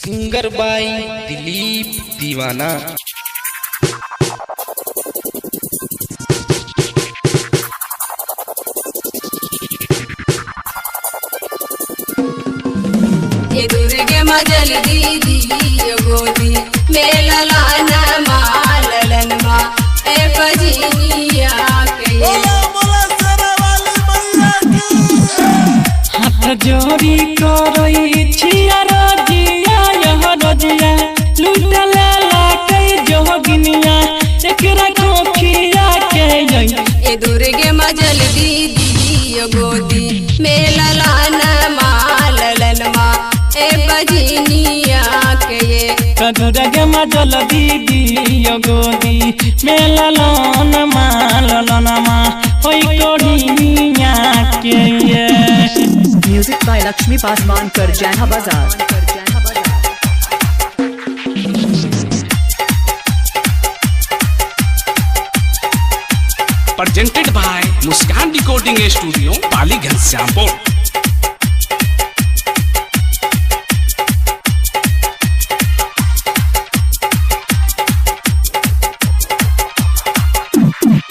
Singer बाई दिलीप दीवाना। ये दुर्गे मजल दीदी गोदी मेला लाना माललन मा ए बजिनिया के हाथ जोड़ी करई छिया रजिया यह रजिया लुटला लाके जोगिनिया एकरा कोखिया के जई। ये दुर्गे मजल दीदी गोदी मेला लाना माललन मा ए बजिनिया के दुर्गे मजल दीदी गोदी मेला लान माललन मा होई कोढ़िया के। Music by Lakshmi Pasmankar, Jaiha Bazaar. Presented by Muskan Recording Studio, Paliganj, Syampur.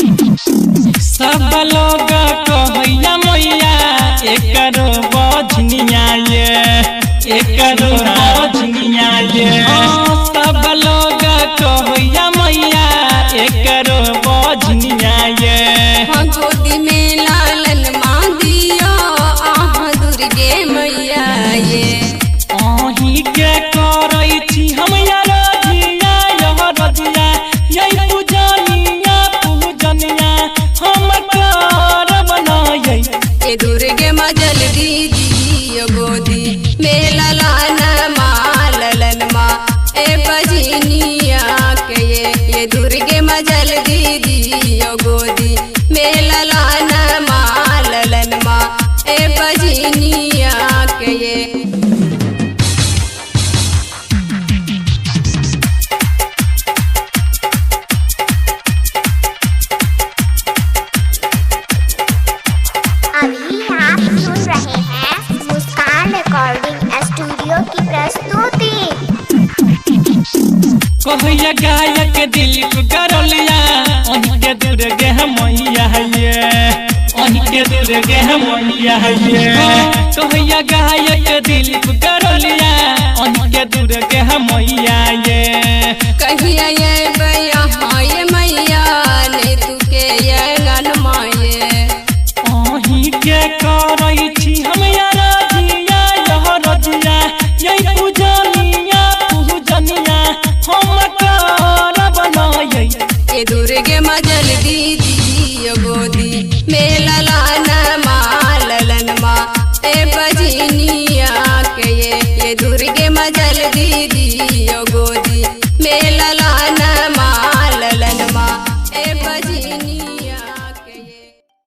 सब लोग कहैया मैया एकरो बजनिया ये एकरो बजनिया ये। सब लोग कहैया मैया एकरो बजनिया ये। गोदी में लालन मा दियो आह दुर्गे मैया ये अहीं के करई छी हम यार रजिया यह रजिया यही पूजनिया पूजनिया हम करब नई। ये दुर्गे मजल दीदी गोदी मेला लाना माललन मा ए बजिनिया के ये दुर्गे मजल दीदी गोदी मेला लाना माललन मा ए बजिनिया के अभी आप सुन रहे हैं मुस्कान रिकॉर्डिंग स्टूडियो की प्रस्तुति। कहैया गायक दिलीप गरलिया अहीं के दुर्गे मैया ये अहीं के दुर्गे मैया ये। कहैया गायक दिलीप गरलिया अहीं के दुर्गे मैया ये। कहिया ये बैया हाय मैया ने तुके ये गन माये अहीं के करई छी हम यार रजिया यह रजिया यही पूजनिया पूजनिया हम करब नई। ये दुर्गे मजल दीदी गोदी मेला लाना माललन मा ए बजिनिया के ये दुर्गे मजल दीदी गोदी मेला